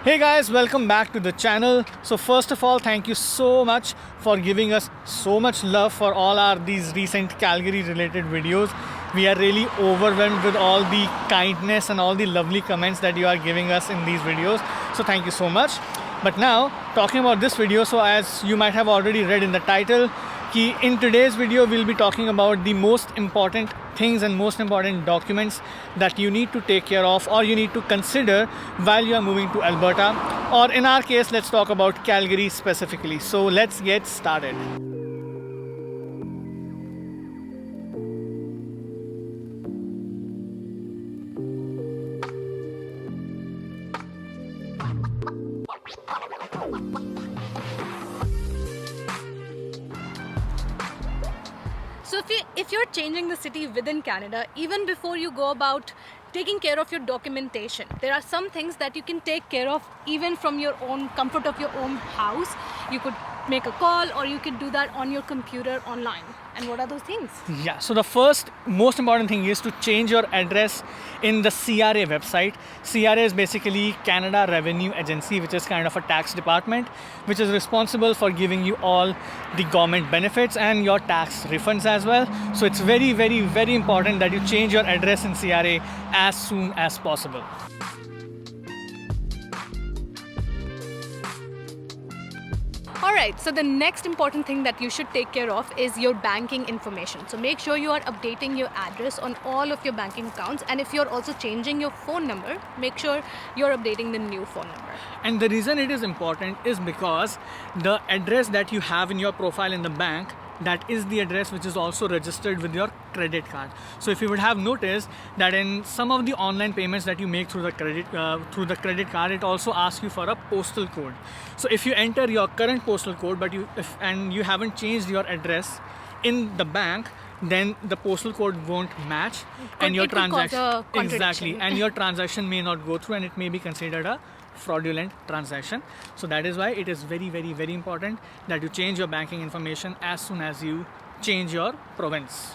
Hey guys, welcome back to the channel. So first of all, thank you so much for giving us so much love for all these recent Calgary related videos. We are really overwhelmed with all the kindness and all the lovely comments that you are giving us in these videos. So thank you so much. But now talking about this video, so as you might have already read in the title, in today's video we'll be talking about the most important things and most important documents that you need to take care of or you need to consider while you are moving to Alberta, or in our case let's talk about Calgary specifically. So let's get started. So if you're changing the city within Canada, even before you go about taking care of your documentation, there are some things that you can take care of even from your own comfort of your own house. You could make a call or you could do that on your computer online. And what are those things? Yeah, so the first most important thing is to change your address in the CRA website. CRA is basically Canada Revenue Agency, which is kind of a tax department, which is responsible for giving you all the government benefits and your tax refunds as well. So it's very, very, very important that you change your address in CRA as soon as possible. Alright, so the next important thing that you should take care of is your banking information. So make sure you are updating your address on all of your banking accounts, and if you're also changing your phone number, make sure you're updating the new phone number. And the reason it is important is because the address that you have in your profile in the bank, that is the address which is also registered with your credit card. So if you would have noticed that in some of the online payments that you make through the credit card, it also asks you for a postal code. So if you enter your current postal code but you haven't changed your address in the bank, then the postal code won't match and your transaction and your transaction may not go through and it may be considered a fraudulent transaction. So that is why it is very, very, very important that you change your banking information as soon as you change your province.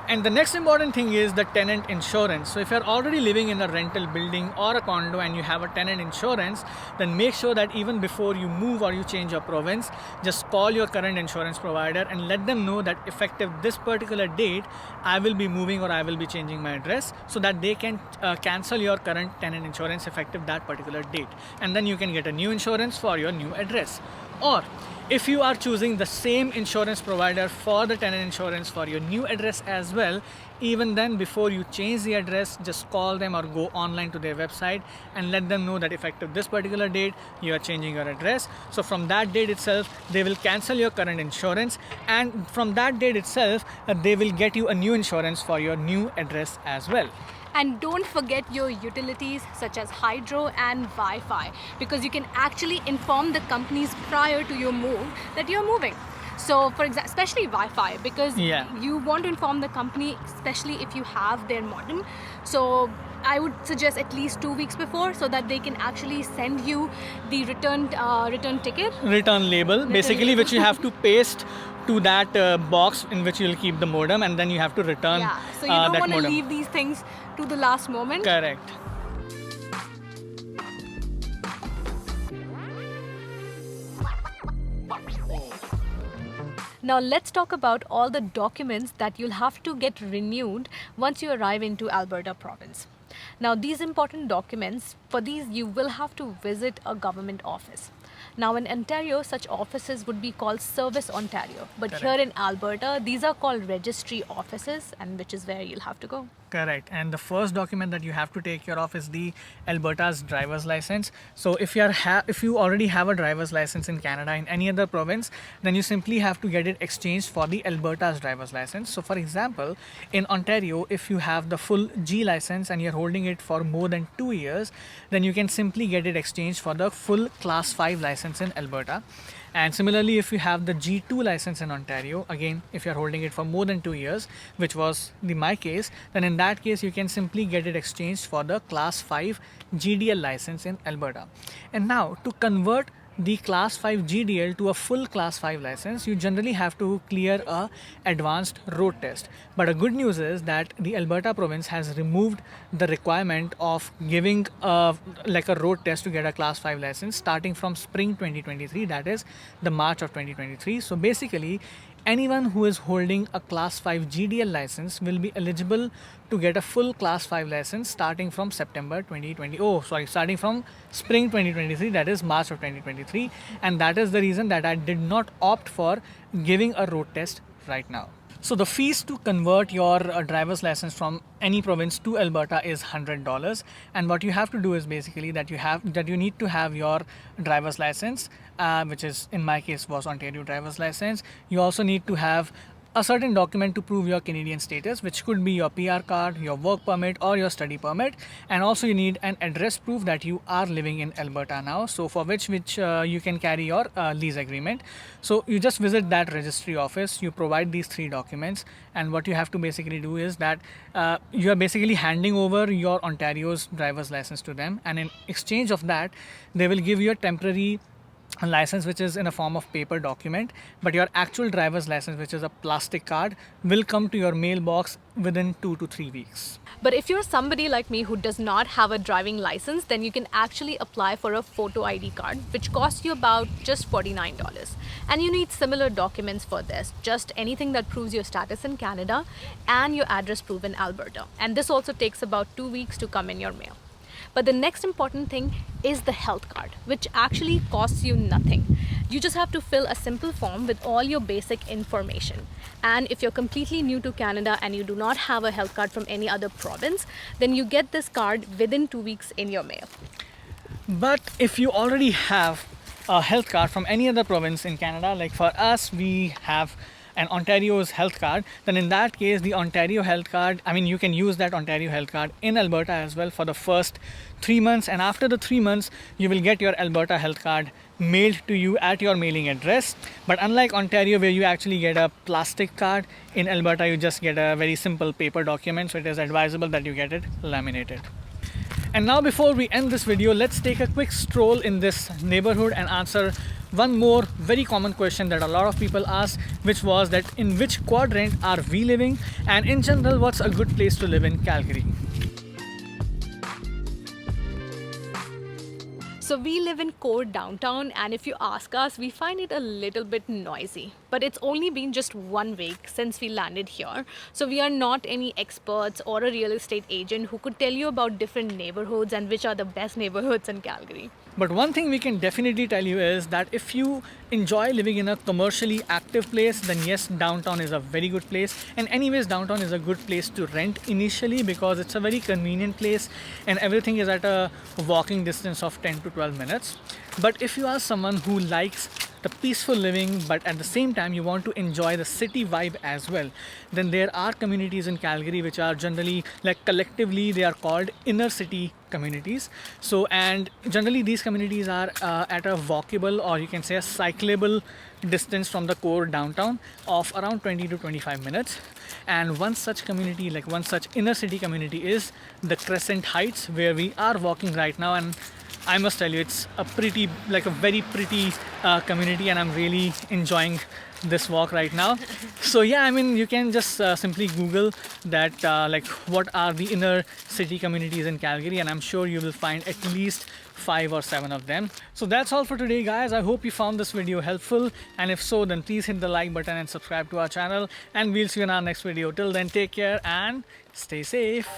And the next important thing is the tenant insurance. So if you're already living in a rental building or a condo and you have a tenant insurance, then make sure that even before you move or you change your province, just call your current insurance provider and let them know that effective this particular date, I will be moving or I will be changing my address, so that they can cancel your current tenant insurance effective that particular date. And then you can get a new insurance for your new address. Or if you are choosing the same insurance provider for the tenant insurance for your new address as well, even then before you change the address, just call them or go online to their website and let them know that effective this particular date you are changing your address. So from that date itself they will cancel your current insurance, and from that date itself they will get you a new insurance for your new address as well. And don't forget your utilities such as hydro and Wi-Fi, because you can actually inform the companies prior to your move that you're moving. So for example, especially Wi-Fi, because you want to inform the company, especially if you have their modem. So I would suggest at least 2 weeks before, so that they can actually send you the return label, basically, which you have to paste to that box in which you'll keep the modem, and then you have to return so you don't want to leave these things to the last moment. Correct. Now let's talk about all the documents that you'll have to get renewed once you arrive into Alberta province. Now these important documents, for these you will have to visit a government office. Now in Ontario, such offices would be called Service Ontario, but here in Alberta, these are called registry offices, and which is where you'll have to go. Correct. And the first document that you have to take care of is the Alberta's driver's license. So if you already have a driver's license in Canada in any other province, then you simply have to get it exchanged for the Alberta's driver's license. So for example, in Ontario, if you have the full G license and you're holding it for more than 2 years, then you can simply get it exchanged for the full Class 5 license in Alberta. And similarly, if you have the G2 license in Ontario, again, if you're holding it for more than 2 years, which was my case, then in that case, you can simply get it exchanged for the Class 5 GDL license in Alberta. And now, to convert the Class 5 GDL to a full Class 5 license, you generally have to clear a advanced road test. But the good news is that the Alberta province has removed the requirement of giving a road test to get a Class 5 license starting from spring 2023, that is the March of 2023. So basically, anyone who is holding a Class 5 GDL license will be eligible to get a full Class 5 license starting from starting from spring 2023, that is March of 2023. And that is the reason that I did not opt for giving a road test right now. So the fees to convert your driver's license from any province to Alberta is $100, and what you have to do is basically that you need to have your driver's license, which is in my case was Ontario driver's license. You also need to have a certain document to prove your Canadian status, which could be your PR card, your work permit, or your study permit. And also you need an address proof that you are living in Alberta now, so for which you can carry your lease agreement. So you just visit that registry office, you provide these 3 documents, and what you have to basically do is that you are basically handing over your Ontario's driver's license to them, and in exchange of that they will give you a temporary license which is in a form of paper document, but your actual driver's license, which is a plastic card, will come to your mailbox within 2 to 3 weeks. But if you're somebody like me who does not have a driving license, then you can actually apply for a photo ID card, which costs you about just $49. And you need similar documents for this, just anything that proves your status in Canada and your address proof in Alberta. And this also takes about 2 weeks to come in your mail. But the next important thing is the health card, which actually costs you nothing. You just have to fill a simple form with all your basic information. And if you're completely new to Canada and you do not have a health card from any other province, then you get this card within 2 weeks in your mail. But if you already have a health card from any other province in Canada, like for us, we have an Ontario's health card, then in that case the Ontario health card, you can use that Ontario health card in Alberta as well for the first 3 months, and after the 3 months you will get your Alberta health card mailed to you at your mailing address. But unlike Ontario, where you actually get a plastic card, in Alberta you just get a very simple paper document, so it is advisable that you get it laminated. And now, before we end this video, let's take a quick stroll in this neighborhood and answer one more very common question that a lot of people ask, which was that in which quadrant are we living, and in general, what's a good place to live in Calgary? So we live in core downtown, and if you ask us, we find it a little bit noisy. But it's only been just 1 week since we landed here. So we are not any experts or a real estate agent who could tell you about different neighborhoods and which are the best neighborhoods in Calgary. But one thing we can definitely tell you is that if you enjoy living in a commercially active place, then yes, downtown is a very good place. And anyways, downtown is a good place to rent initially because it's a very convenient place and everything is at a walking distance of 10 to 12 minutes. But if you are someone who likes the peaceful living, but at the same time you want to enjoy the city vibe as well, then there are communities in Calgary which are generally, collectively they are called inner city communities. So, and generally these communities are at a walkable, or you can say a cyclable distance from the core downtown of around 20 to 25 minutes. And one such community, one such inner city community, is the Crescent Heights, where we are walking right now. And I must tell you, it's a very pretty community, and I'm really enjoying this walk right now. So yeah, you can just simply Google that, what are the inner city communities in Calgary, and I'm sure you will find at least 5 or 7 of them. So that's all for today, guys. I hope you found this video helpful, and if so, then please hit the like button and subscribe to our channel, and we'll see you in our next video. Till then, take care and stay safe.